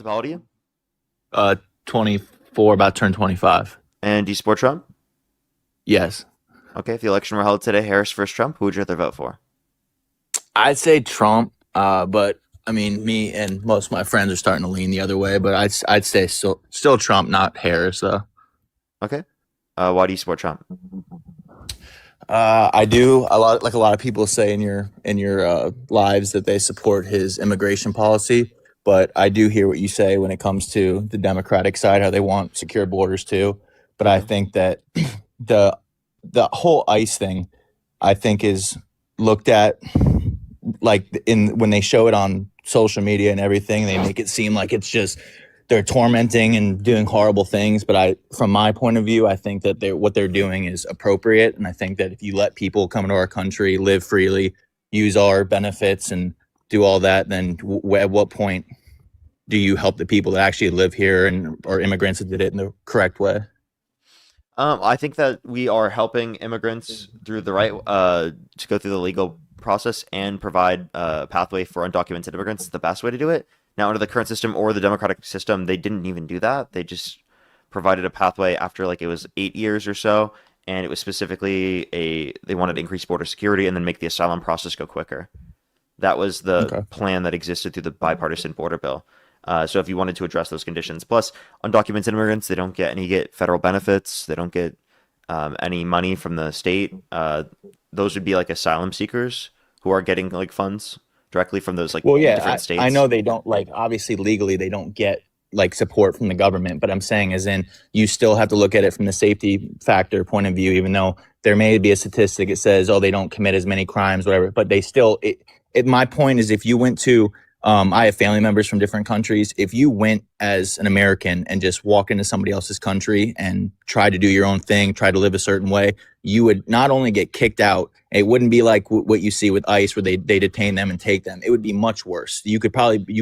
How old are you? 24, about to turn 25. And do you support Trump? Yes. Okay, if the election were held today, Harris versus Trump, who would you rather vote for? I'd say Trump, but I mean, me and most of my friends are starting to lean the other way, but I'd say still Trump, not Harris, though. Okay. Why do you support Trump? I do a lot of people say in your lives that they support his immigration policy, but I do hear what you say when it comes to the Democratic side, how they want secure borders too. But I Hmm. think that the the whole ICE thing, I think, is looked at like in when they show it on social media and everything, they make it seem like it's just they're tormenting and doing horrible things. But from my point of view, I think that what they're doing is appropriate, and I think that if you let people come into our country, live freely, use our benefits, and do all that, then at what point do you help the people that actually live here and or immigrants that did it in the correct way? I think that we are helping immigrants through the right to go through the legal process and provide a pathway for undocumented immigrants. The best way to do it. Now, under the current system or the democratic system, they didn't even do that. They just provided a pathway after like it was 8 years or so, and it was specifically they wanted to increase border security and then make the asylum process go quicker. That was the Okay. plan that existed through the bipartisan border bill. So if you wanted to address those conditions, plus undocumented immigrants, they don't get federal benefits. They don't get any money from the state. Those would be like asylum seekers who are getting like funds directly from those like Well, yeah, different I know states. they don't like obviously legally they don't get like support from the government, but I'm saying as in you still have to look at it from the safety factor point of view, even though there may be a statistic that says, oh, they don't commit as many crimes, whatever, but they still my point is if you went to I have family members from different countries. If you went as an American and just walk into somebody else's country and try to do your own thing, try to live a certain way, you would not only get kicked out, it wouldn't be like what you see with ICE where they detain them and take them. It would be much worse. You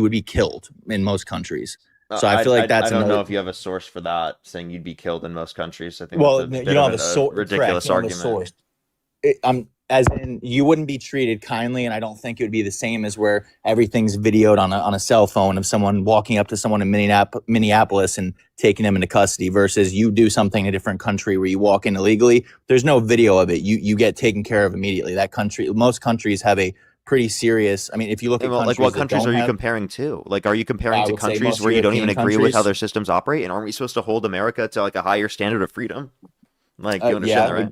would be killed in most countries. So I feel like I that's don't know another. if you have a source for that saying you'd be killed in most countries. I think that's Well, a you bit don't of have a a source. Correct. ridiculous You don't have a argument. source. As in you wouldn't be treated kindly, and I don't think it would be the same as where everything's videoed on a cell phone of someone walking up to someone in Minneapolis and taking them into custody versus you do something in a different country where you walk in illegally. There's no video of it. You get taken care of immediately. That country, most countries have a pretty serious. I mean, if you look And at well, like what countries that countries don't are you have, comparing to? Like, are you comparing I to would say countries most where you don't even European agree with how countries. their systems operate? And aren't we supposed to hold America to like a higher standard of freedom? Like, you understand Yeah, that, right?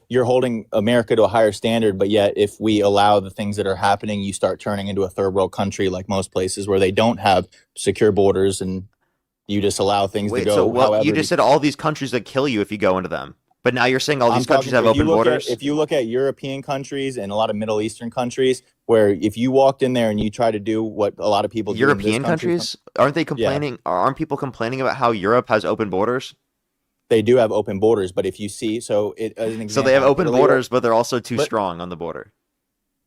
you're holding America to a higher standard, but yet if we allow the things that are happening, you start turning into a third world country like most places where they don't have secure borders and you just allow things to Wait, so go what? You however. just said all these countries that kill you if you go into them, but now you're saying all I'm these countries talking have open borders? if you look at European countries and a lot of Middle Eastern countries where if you walked in there and you try to do what a lot of people do in this European country, countries aren't they yeah, complaining? Aren't people complaining about how Europe has open borders? they do have open borders. But if you see, so as an So they have example, in open Italy, right? borders, but they're also too But strong on the border.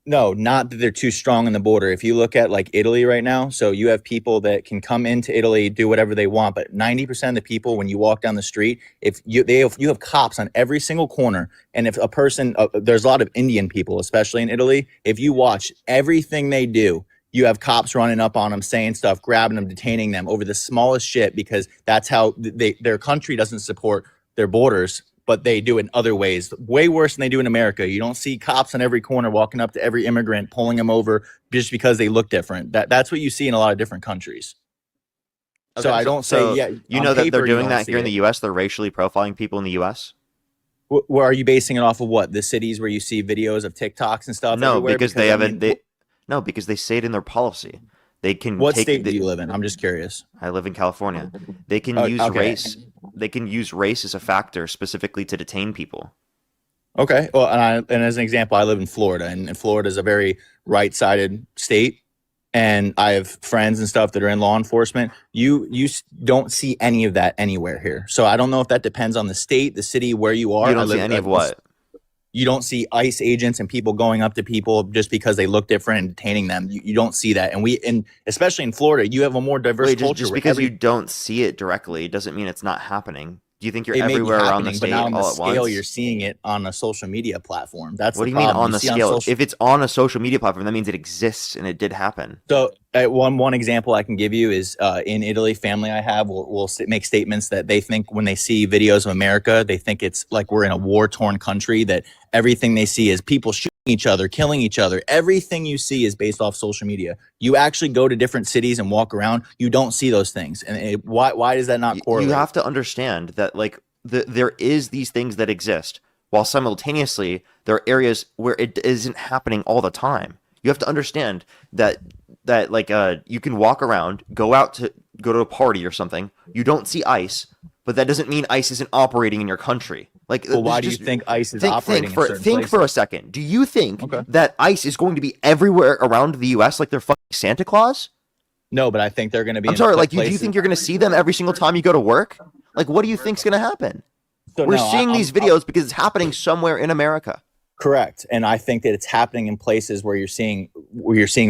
no, not that they're too strong in the border. If you look at like Italy right now, so you have people that can come into Italy, do whatever they want, but 90% of the people, when you walk down the street, if you have cops on every single corner, and if a person, there's a lot of Indian people, especially in Italy. If you watch everything they do, you have cops running up on them, saying stuff, grabbing them, detaining them over the smallest shit because that's how their country doesn't support their borders, but they do in other ways, way worse than they do in America. You don't see cops on every corner walking up to every immigrant, pulling them over just because they look different. That's what you see in a lot of different countries. So Okay, I so don't say, so yeah, you on know that they're paper you doing don't that see here in the it. U.S. They're racially profiling people in the U.S. Where are you basing it off of? What, the cities where you see videos of TikToks and stuff No, everywhere? because Because they I haven't. mean, They no, because they say it in their policy. They can what take. state do you live in? I'm just curious. I live in California. They can use Okay. race. They can use race as a factor specifically to detain people. Okay. Well, and as an example, I live in Florida, and Florida is a very right-sided state. And I have friends and stuff that are in law enforcement. Don't see any of that anywhere here. So I don't know if that depends on the state, the city where you You are. I don't see live. any of what? You don't see ICE agents and people going up to people just because they look different and detaining them. You don't see that, and especially in Florida, you have a more diverse Wait, just culture just where because you don't see it directly doesn't mean it's not happening. Do you think you're It may be everywhere around the happening, but state not on the all at scale you're once? seeing it on a social media platform. That's What the do you mean problem. on You the see on scale? social. If it's on a social media platform, that means it exists and it did happen. So one example I can give you is in Italy, family I have will make statements that they think when they see videos of America, they think it's like we're in a war-torn country, that everything they see is people shooting each other, killing each other. Everything you see is based off social media. You actually go to different cities and walk around, you don't see those things. And why does that not You correlate? have to understand that like there is these things that exist, while simultaneously there are areas where it isn't happening all the time. You have to understand that like you can walk around, go to a party or something. You don't see ICE, but that doesn't mean ICE isn't operating in your country. Like Well, this why is do you just think ICE is operating in certain think for a places? second. Do you think Okay. that ICE is going to be everywhere around the U.S. like they're fucking Santa Claus? No, but I think they're going to be I'm in sorry. Like, do you places. think you're going to see them every single time you go to work? Like, what do you think's going to happen? So We're no, seeing these I'm videos because it's happening somewhere in America. correct, and I think that it's happening in places where you're seeing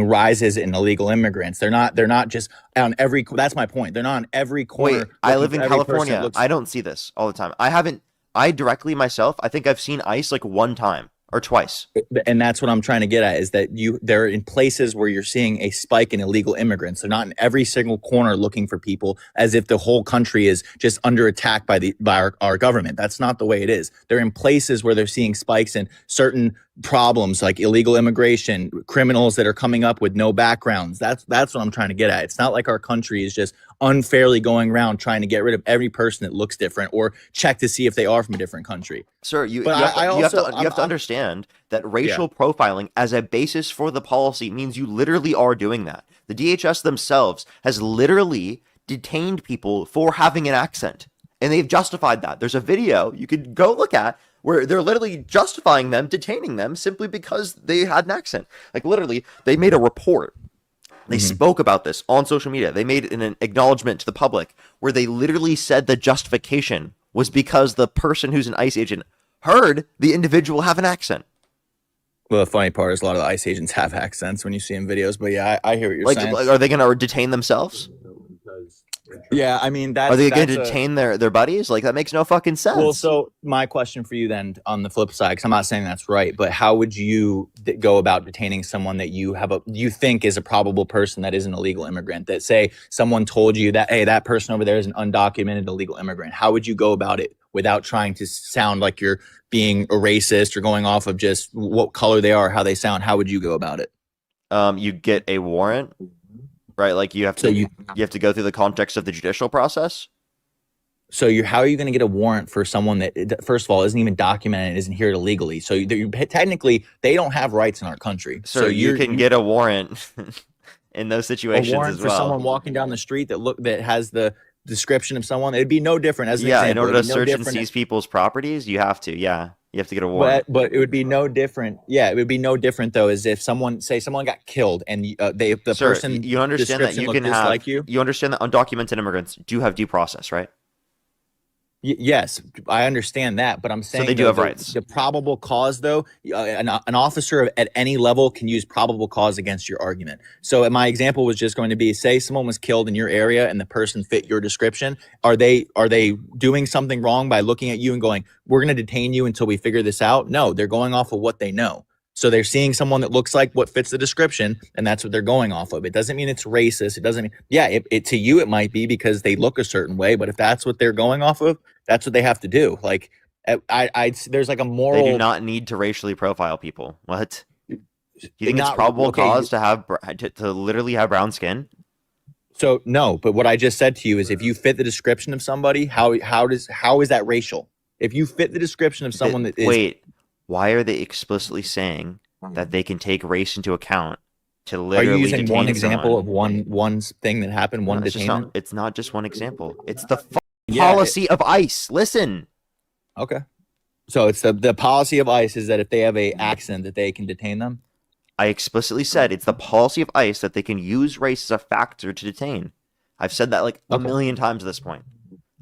rises in illegal immigrants. They're not just on every. That's my point. They're not on every Wait, corner I looking live for in every person that California. looks. I don't see this all the time. I haven't. I directly myself. I think I've seen ICE like one time or twice. And that's what I'm trying to get at, is that they're in places where you're seeing a spike in illegal immigrants. They're not in every single corner looking for people, as if the whole country is just under attack by our government. That's not the way it is. They're in places where they're seeing spikes in certain problems like illegal immigration, criminals that are coming up with no backgrounds. That's what I'm trying to get at. It's not like our country is just unfairly going around trying to get rid of every person that looks different or check to see if they are from a different country. Sir, you, But you have to I you have also to you have to understand that yeah. racial profiling as a basis for the policy means you literally are doing that. The DHS themselves has literally detained people for having an accent, and they've justified that. There's a video you could go look at where they're literally justifying them, detaining them simply because they had an accent. Like literally, they made a report. They Mhm. spoke about this on social media. They made an acknowledgement to the public where they literally said the justification was because the person who's an ICE agent heard the individual have an accent. Well, the funny part is a lot of the ICE agents have accents when you see in videos. But yeah, I hear what you're saying. Like, are they going to detain themselves? Yeah, I mean Are they going that's to a detain their buddies? Like that makes no fucking well. sense. So my question for you then, on the flip side, because I'm not saying that's right, but how would you go about detaining someone that you think is a probable person that is an illegal immigrant? That, say someone told you that, hey, that person over there is an undocumented illegal immigrant. How would you go about it without trying to sound like you're being a racist or going off of just what color they are, how they sound? How would you go about it? You get a warrant, right? Like So you have to go through the context of the judicial process. how are you going to get a warrant for someone that, first of all, isn't even documented, isn't here illegally? So technically, they don't have rights in our country. Sir, So you can get a warrant in those a situations warrant as for well. someone walking down the street that has the description of someone. It'd be no different, as an Yeah, in example. order to It'd be no search and different. seize people's properties, you have to. Yeah, you have to get a warrant. But it would be no different. Yeah, it would be no different though, as if someone got killed and the Sir, person you understand that description you looked can just have. like you. You understand that undocumented immigrants do have due process, right? Yes, I understand that, but I'm saying they do though, have rights. The probable cause, though, an officer at any level can use probable cause against your argument. So my example was just going to be: say someone was killed in your area and the person fit your description. Are they doing something wrong by looking at you and going, "We're going to detain you until we figure this out"? No, they're going off of what they know. So they're seeing someone that looks like what fits the description, and that's what they're going off of. It doesn't mean it's racist. It doesn't mean, yeah, it to you it might be because they look a certain way, but if that's what they're going off of, that's what they have to do. Like, there's like a They do moral. not need to racially profile people. What? Do you think it's Not probable okay. cause to have to literally have brown skin? So no, but what I just said to you is, if you fit the description of somebody, how is that racial? If you fit the description of someone that is, Wait, why are they explicitly saying that they can take race into account to are you literally using detain one example someone? of one thing that happened, one No, detainment? it's not just one example. It's the Yeah. policy of ICE. Listen. Okay. So it's the policy of ICE is that if they have a accent, that they can detain them. I explicitly said it's the policy of ICE that they can use race as a factor to detain. I've said that like a million times at this point.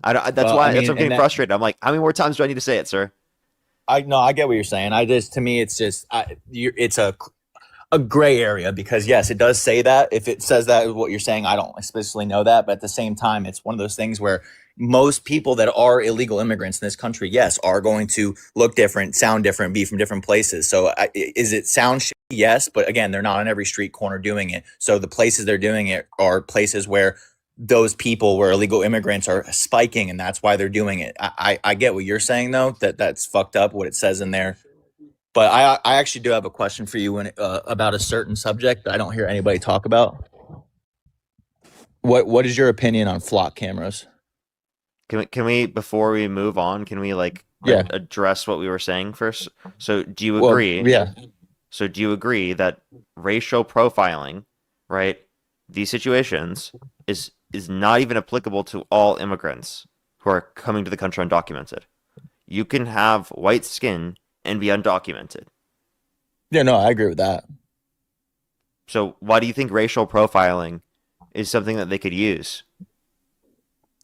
That's Well, why I mean, I'm getting frustrated. I'm like, how many more times do I need to say it, sir? I get what you're saying. To me, it's just it's a gray area, because yes, it does say that. If it says that is what you're saying, I don't explicitly know that, but at the same time, it's one of those things where most people that are illegal immigrants in this country, yes, are going to look different, sound different, be from different places. So is it sound shitty? Yes, but again, they're not on every street corner doing it. So the places they're doing it are places where those people where illegal immigrants are spiking, and that's why they're doing it. I get what you're saying though, that's fucked up what it says in there. But I actually do have a question for you about a certain subject that I don't hear anybody talk about. What is your opinion on flock cameras? Can we before we move on, can we like Yeah. address what we were saying first? So do you Well, agree? yeah. So do you agree that racial profiling, right? These situations is not even applicable to all immigrants who are coming to the country undocumented. You can have white skin and be undocumented. Yeah, no, I agree with that. So why do you think racial profiling is something that they could use?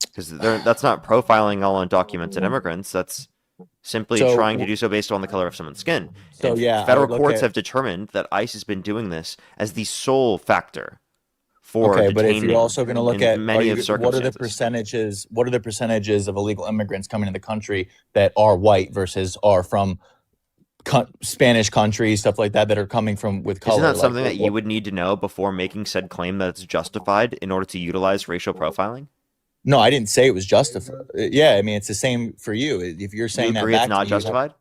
Because that's not profiling all undocumented immigrants. That's simply trying to So do so based on the color of someone's skin. so And yeah, I federal would look courts at have determined that ICE has been doing this as the sole factor for okay, but if you're detaining also going to look in at are many of you circumstances. what are the percentages of illegal immigrants coming to the country that are white versus are from Spanish countries, stuff like that are coming from with Isn't color? that Like something that you would need to know before making said claim that it's justified in order to utilize racial profiling? no, I didn't say it was justified. Yeah, I mean it's the same for you. If you're You saying that agree it's back to not me, you have justified?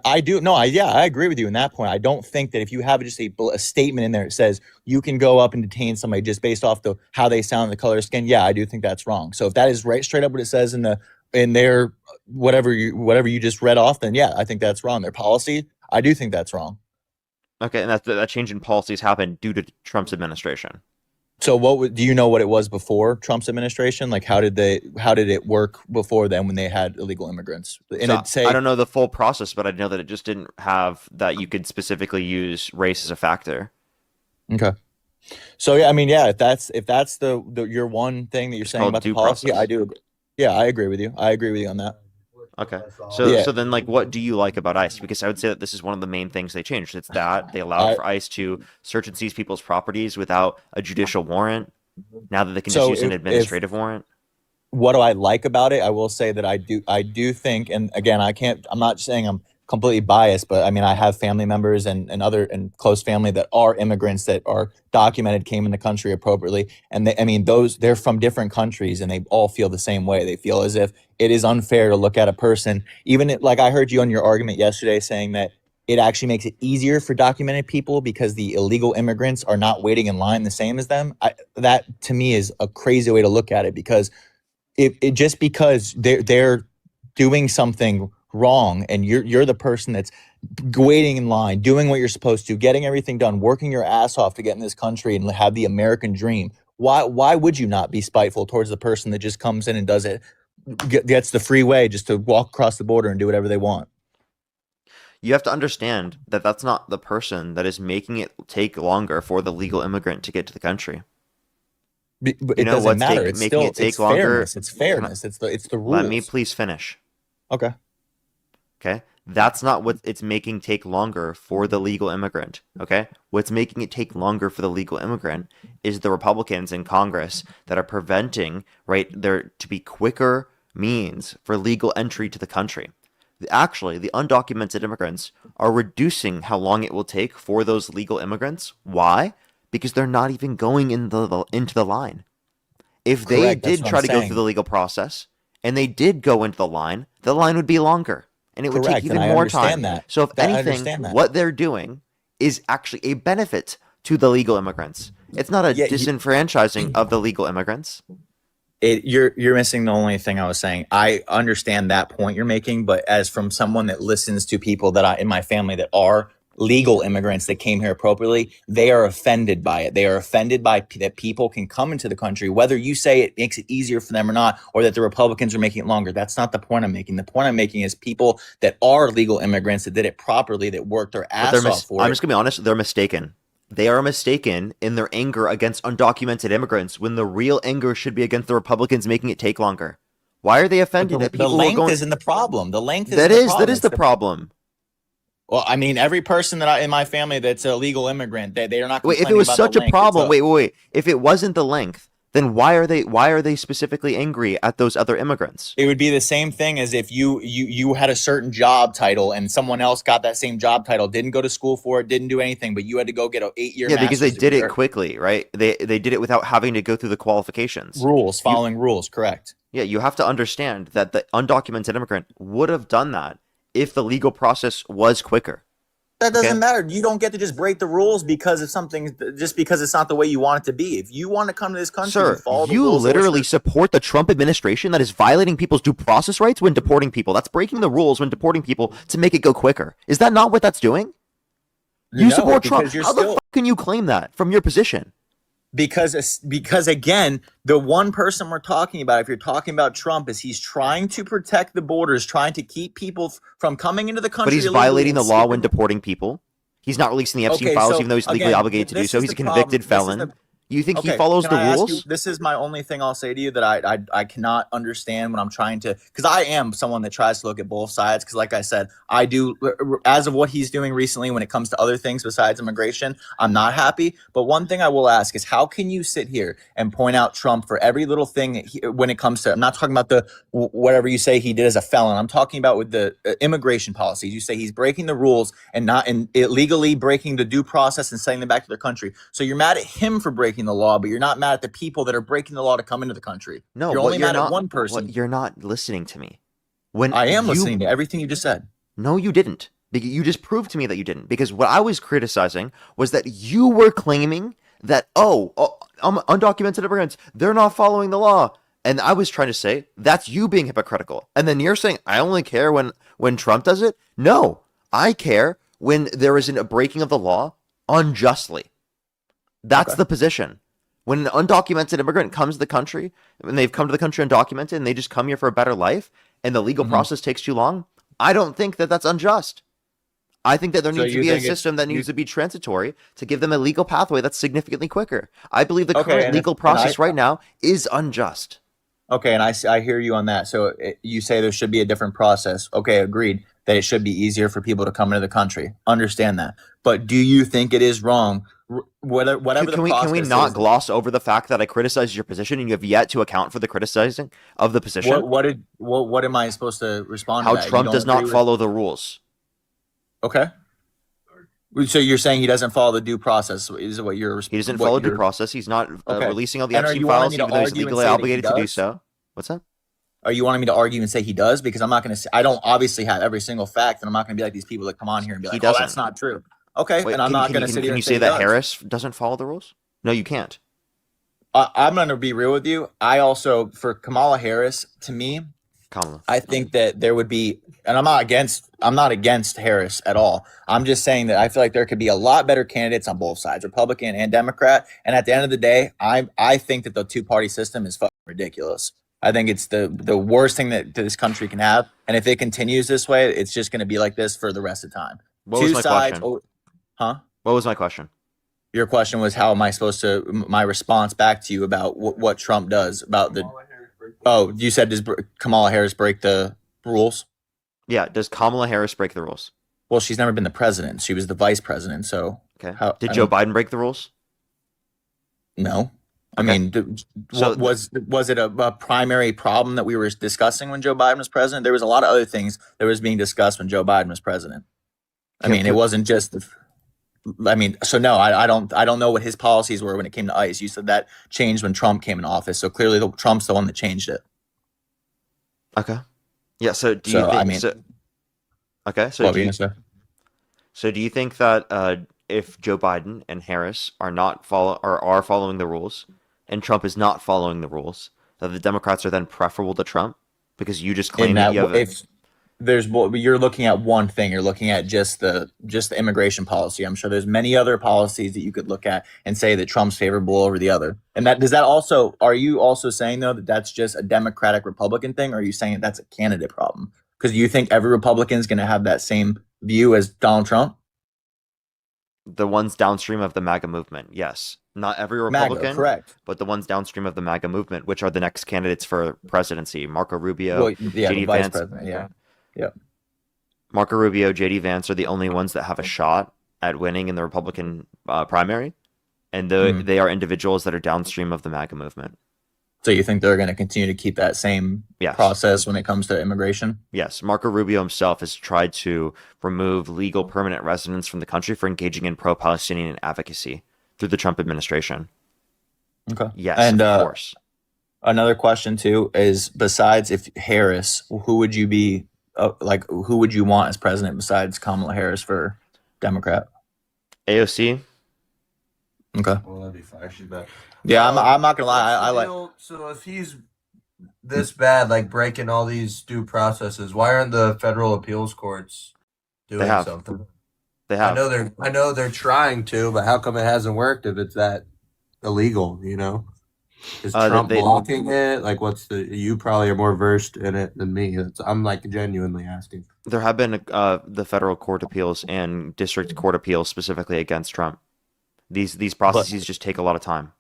I do. No, I agree with you in that point. I don't think that if you have just a statement in there that says you can go up and detain somebody just based off the how they sound, the color of skin. Yeah, I do think that's wrong. So if that is right straight up what it says in their whatever you just read off, then yeah, I think that's wrong. Their policy, I do think that's wrong. Okay, and that change in policies happened due to Trump's administration. So do you know what it was before Trump's administration? Like how did it work before then when they had illegal immigrants? And So it I say don't know the full process, but I know that it just didn't have that you could specifically use race as a factor. okay. So yeah, I mean, yeah, if that's the your one thing that you're It's saying called about the due policy, I process. do agree. Yeah, I agree with you. I agree with you on that. Okay. So Yeah, so then like what do you like about ICE? Because I would say that this is one of the main things they changed. It's that they allowed I for ICE to search and seize people's properties without a judicial warrant. Now that they can just so use an if administrative warrant. what do I like about it? I will say that I do think, and again, I'm not saying I'm completely biased, but I mean I have family members and other and close family that are immigrants that are documented, came in the country appropriately, and I mean they're from different countries and they all feel the same way. They feel as if it is unfair to look at a person, like I heard you on your argument yesterday saying that it actually makes it easier for documented people because the illegal immigrants are not waiting in line the same as them. That to me is a crazy way to look at it because it just because they're doing something wrong and you're the person that's waiting in line doing what you're supposed to getting everything done working your ass off to get in this country and have the American dream. Why would you not be spiteful towards the person that just comes in and does it, gets the free way just to walk across the border and do whatever they want? You have to understand that that's not the person that is making it take longer for the legal immigrant to get to the country. But You it know doesn't what's matter. making it It's take longer? fairness. It's Can I, fairness. It's the let me rules. please finish. Okay. Okay? That's not what it's making take longer for the legal immigrant. Okay? What's making it take longer for the legal immigrant is the Republicans in Congress that are preventing, right, there to be quicker means for legal entry to the country. Actually, the undocumented immigrants are reducing how long it will take for those legal immigrants. Why? Because they're not even going into the line. If they Correct. That's did what I'm try to go through the saying. legal process and they did go into the line would be longer and it would take Correct. And even I more time. understand that. So, if I anything, understand that. what they're doing is actually a benefit to the legal immigrants. It's not a Yeah, disenfranchising of the legal immigrants. you're missing the only thing I was saying. I understand that point you're making, but as from someone that listens to people that I in my family that are legal immigrants that came here appropriately, they are offended by it. They are offended by that people can come into the country, whether you say it makes it easier for them or not, or that the Republicans are making it longer. That's not the point I'm making. The point I'm making is people that are legal immigrants that did it properly, that worked their But ass off for I'm it. just gonna be honest, they're mistaken. They are mistaken in their anger against undocumented immigrants when the real anger should be against the Republicans making it take longer. Why are they But offended at the people who are length going? isn't the problem. The length isn't That the is that problem. is It's the the problem. well, I mean, every person in my family that's a legal immigrant, they are not Wait, if it complaining was about the such a length. It's problem, a wait. If it wasn't the length, then why are they specifically angry at those other immigrants? It would be the same thing as if you had a certain job title and someone else got that same job title, didn't go to school for it, didn't do anything, but you had to go get an 8-year Yeah, because they master's did degree. it quickly, right? They did it without having to go through the qualifications. Rules, You following rules, correct. Yeah, you have to understand that the undocumented immigrant would have done that if the legal process was quicker. That Okay? doesn't matter. You don't get to just break the rules because of something, just because it's not the way you want it to be. If you want to come to this country, you Sir, follow the you rules. literally support the Trump administration that is violating people's due process rights when deporting people. That's breaking the rules when deporting people to make it go quicker. Is that not what that's doing? You No, support Trump. because you're How the still fuck can you claim that from your position? because again, the one person we're talking about, if you're talking about Trump, is he's trying to protect the borders, trying to keep people from coming into the country. But he's illegally violating and the law when skipping. deporting people. He's not releasing the Epstein Okay, files, so even though he's legally again, obligated to do this so. is He's a the problem. convicted This is felon. You think he follows can the I ask you? rules? This is my only thing I'll say to you that I cannot understand when I'm trying to, because I am someone that tries to look at both sides. Because like I said, I do, as of what he's doing recently when it comes to other things besides immigration, I'm not happy. But one thing I will ask is, how can you sit here and point out Trump for every little thing when it comes to? I'm not talking about the whatever you say he did as a felon. I'm talking about with the immigration policies. You say he's breaking the rules and not illegally breaking the due process and sending them back to their country. So you're mad at him for breaking the law, but you're not mad at the people that are breaking the law to come into the country. No, You're what only you're mad at not one person. what you're not listening to me. When I am you listening to everything you just said. No, you didn't. You just proved to me that you didn't. Because what I was criticizing was that you were claiming that, undocumented immigrants, they're not following the law. And I was trying to say, that's you being hypocritical. And then you're saying, I only care when Trump does it? No, I care when there isn't a breaking of the law unjustly. That's Okay. the position. When an undocumented immigrant comes to the country, when they've come to the country undocumented and they just come here for a better life, and the legal Mhm. process takes too long, I don't think that that's unjust. I think that there So needs to you be a think it's system that you needs to be transitory to give them a legal pathway that's significantly quicker. I believe the okay? current And if legal and process right now is unjust. okay, and I hear you on that. So you say there should be a different process. Okay, agreed that it should be easier for people to come into the country. Understand that. But do you think it is wrong? Whatever the Can we process not is, gloss over the fact that I criticized your position and you have yet to account for the criticizing of the position? what am I supposed to respond How to that? You Trump don't does agree not with? follow the rules. Okay. So you're saying he doesn't follow the due process? Is what you're He doesn't what follow due you're process. He's not okay? releasing all the And are Epstein you wanting files, me to even though he's argue and legally say that he obligated to do does? so. What's that? Are you wanting me to argue and say he does? Because I'm not going to say, I don't obviously have every single fact, and I'm not going to be like these people that come on here and be He like, oh, that's doesn't. not true. Okay. Wait, And I'm not going to sit here can you and say say he that does. Harris doesn't follow the rules? No, you can't. I'm going to be real with you. I also, for Kamala Harris, to me, Kamala. I think that there would be, and I'm not against Harris at all. I'm just saying that I feel like there could be a lot better candidates on both sides, Republican and Democrat. And at the end of the day, I think that the two-party system is fucking ridiculous. I think it's the worst thing that this country can have. And if it continues this way, it's just going to be like this for the rest of the time. What was Two my sides. question? Huh? What was my question? Your question was, how am I supposed to, my response back to you about what Trump does about the, oh, you said, does Kamala Harris break the rules? Yeah, does Kamala Harris break the rules? Well, she's never been the president. She was the vice president. So, Okay. how, Did I Joe don't- Biden break the rules? No. I Okay. mean, So was it a primary problem that we were discussing when Joe Biden was president? There was a lot of other things that was being discussed when Joe Biden was president. I mean, it wasn't just the. I mean, so no, I don't know what his policies were when it came to ICE. You said that changed when Trump came in office. So clearly, Trump's the one that changed it. Okay. Yeah. So do you So think? I mean, Okay. So what do were you you, gonna say? so do you think that if Joe Biden and Harris are following the rules, and Trump is not following the rules, that the Democrats are then preferable to Trump because you just In claim that that, you have if there's, you're looking at one thing, you're looking at just the immigration policy. I'm sure there's many other policies that you could look at and say that Trump's favorable over the other. And that, does that also, are you also saying though that that's just a Democratic Republican thing, or are you saying that that's a candidate problem? Because you think every Republican is going to have that same view as Donald Trump? the ones downstream of the MAGA movement. Yes, not every MAGA, Republican, correct. but the ones downstream of the MAGA movement, which are the next candidates for presidency: Marco Rubio, Well, yeah, the JD vice Vance. president. Yeah. Marco Rubio, JD Vance are the only ones that have a shot at winning in the Republican primary, and Mhm. they are individuals that are downstream of the MAGA movement. So you think they're going to continue to keep that same Yes. process when it comes to immigration? Yes, Marco Rubio himself has tried to remove legal permanent residents from the country for engaging in pro-Palestinian advocacy through the Trump administration. Okay. Yes, And of course. another question too is, besides if Harris, who would you be like? Who would you want as president besides Kamala Harris for Democrat? AOC, Okay. Well, that'd be fire. She's back. Yeah, I'm not gonna lie. What's I the like. deal? So if he's this bad, like breaking all these due processes, why aren't the federal appeals courts they doing have. something? They have. I know they're trying to, but how come it hasn't worked if it's that illegal, you know? Is Trump They blocking it? Like what's the you probably are more versed in it than me. I'm like genuinely asking. there have been the federal court appeals and district court appeals specifically against Trump. These But processes just take a lot of time.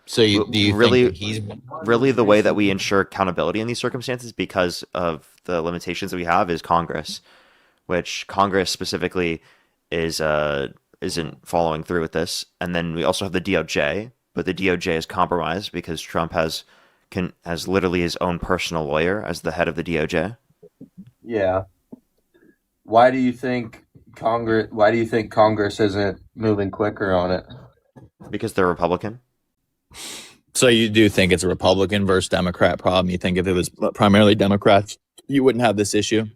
so do you think that Really, he's really, the way that we ensure accountability in these circumstances, because of the limitations that we have, is Congress, which Congress specifically is isn't following through with this. And then we also have the DOJ, but the DOJ is compromised because Trump has literally his own personal lawyer as the head of the DOJ Yeah. Why do you think Congress isn't moving quicker on it? because they're Republican. so you do think it's a Republican versus Democrat problem? You think if it was primarily Democrats, you wouldn't have this issue?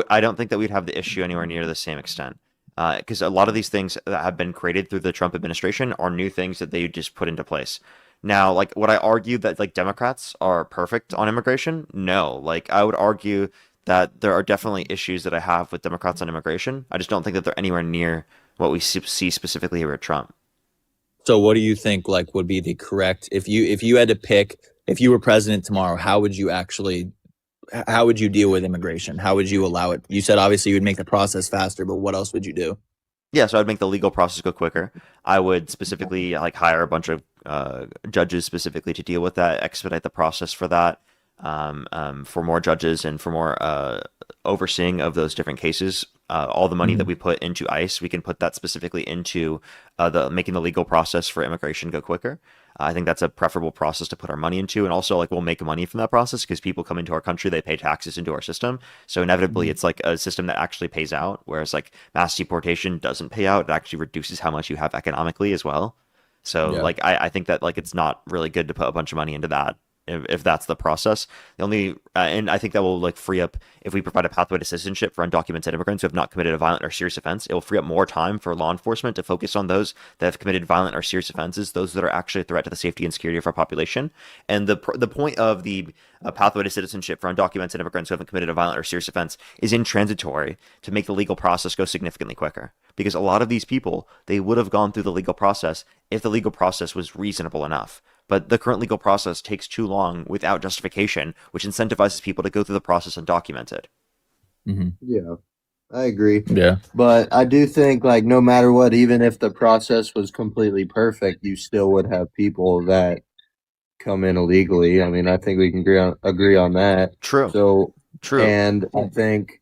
I don't think that we'd have the issue anywhere near the same extent. Because a lot of these things that have been created through the Trump administration are new things that they just put into place. Now, like, would I argue that like Democrats are perfect on immigration? No. Like, I would argue that there are definitely issues that I have with Democrats on immigration. I just don't think that they're anywhere near what we see specifically here with Trump. So what do you think like would be the correct, if you had to pick, if you were president tomorrow, how would you deal with immigration? How would you allow it? You said obviously you would make the process faster, but what else would you do? Yeah, so I'd make the legal process go quicker. I would specifically like hire a bunch of judges specifically to deal with that, expedite the process for that, for more judges and for more overseeing of those different cases. All the money that we put into ICE, we can put that specifically into the making the legal process for immigration go quicker. I think that's a preferable process to put our money into, and also like we'll make money from that process because people come into our country, they pay taxes into our system, so inevitably it's like a system that actually pays out. Whereas like mass deportation doesn't pay out; it actually reduces how much you have economically as well. So Yeah. like I think that like it's not really good to put a bunch of money into that if that's the process. The only and I think that will like free up if we provide a pathway to citizenship for undocumented immigrants who have not committed a violent or serious offense. It will free up more time for law enforcement to focus on those that have committed violent or serious offenses, those that are actually a threat to the safety and security of our population. And the point of the pathway to citizenship for undocumented immigrants who haven't committed a violent or serious offense is in transitory to make the legal process go significantly quicker. Because a lot of these people, they would have gone through the legal process if the legal process was reasonable enough. But the current legal process takes too long without justification, which incentivizes people to go through the process undocumented. Mm-hmm. Yeah, I agree. Yeah. But I do think like no matter what, even if the process was completely perfect, you still would have people that come in illegally. I mean, I think we can agree on that. True, So, true. and I think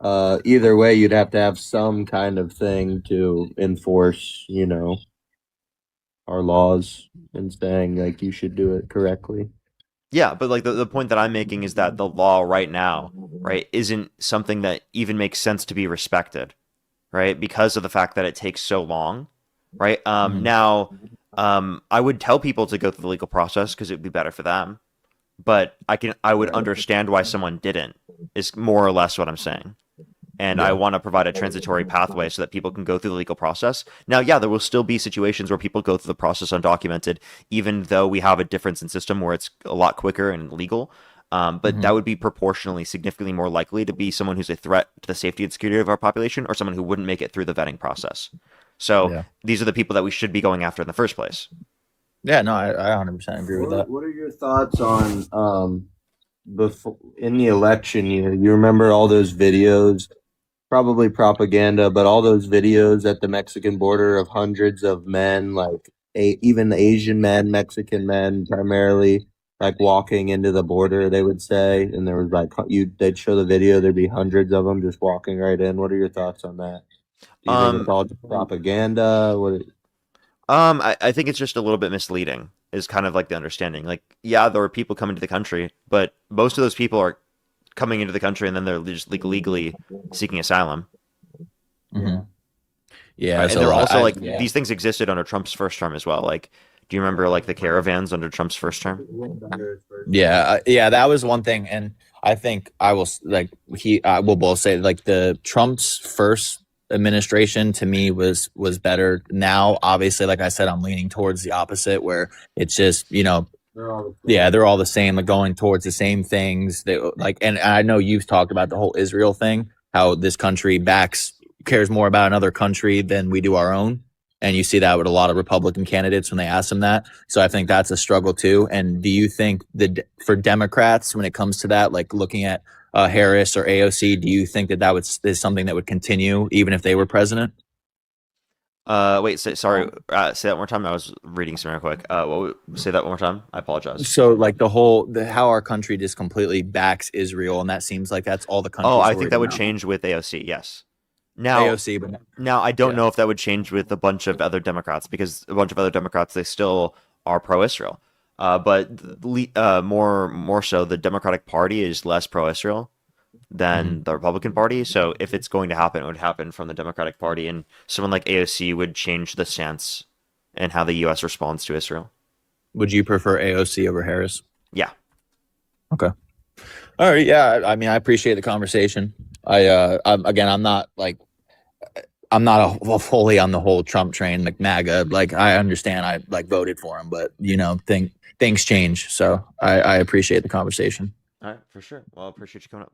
either way, you'd have to have some kind of thing to enforce, our laws and saying like you should do it correctly. Yeah, but like the point that I'm making is that the law right now, right, isn't something that even makes sense to be respected, right? Because of the fact that it takes so long, right? Mhm. Now, I would tell people to go through the legal process because it would be better for them, but I would understand why someone didn't, is more or less what I'm saying. And I Yeah. want to provide a transitory pathway so that people can go through the legal process. Now, yeah, there will still be situations where people go through the process undocumented, even though we have a difference in system where it's a lot quicker and legal. But Mhm. that would be proportionally significantly more likely to be someone who's a threat to the safety and security of our population or someone who wouldn't make it through the vetting process. So Yeah. these are the people that we should be going after in the first place. Yeah. No, I 100% agree with that. What are your thoughts on before in the election year? You remember all those videos, probably propaganda, but all those videos at the Mexican border of hundreds of men, like even Asian men, Mexican men, primarily, like walking into the border. They would say, and there was like they'd show the video. There'd be hundreds of them just walking right in. What are your thoughts on that? Do you think it's Um, all just propaganda? I think it's just a little bit misleading. is kind of like the understanding. Like, yeah, there were people coming to the country, but most of those people are coming into the country and then they're just like legally seeking asylum. Mm-hmm. Yeah, Right? it's And a they're lot. also like Yeah. these things existed under Trump's first term as well. Like, do you remember like the caravans under Trump's first term? Yeah, that was one thing, and I think I will like I will both say like the Trump's first administration to me was better. Now, obviously, like I said, I'm leaning towards the opposite, where it's just they're all the same, like going towards the same things. They like, and I know you've talked about the whole Israel thing, how this country cares more about another country than we do our own. And you see that with a lot of Republican candidates when they ask them that. So I think that's a struggle too. And do you think that for Democrats, when it comes to that, like looking at Harris or AOC, do you think that is something that would continue even if they were president? Wait, sorry. Say that one more time. I was reading something real quick. Say that one more time. I apologize. So like how our country just completely backs Israel, and that seems like that's all the country. Oh, I think that would change with AOC. Yes. Now, AOC, but now I don't know if that would change with a bunch of other Democrats because a bunch of other Democrats they still are pro-Israel. But more so, the Democratic Party is less pro-Israel than the Republican Party. So if it's going to happen, it would happen from the Democratic Party, and someone like AOC would change the stance and how the U.S. responds to Israel. Would you prefer AOC over Harris? Yeah. Okay. All right. Yeah. I mean, I appreciate the conversation. I'm not like, I'm not fully on the whole Trump train, like MAGA. Like I understand I like voted for him, but things change. So I appreciate the conversation. All right, for sure. Well, I appreciate you coming up.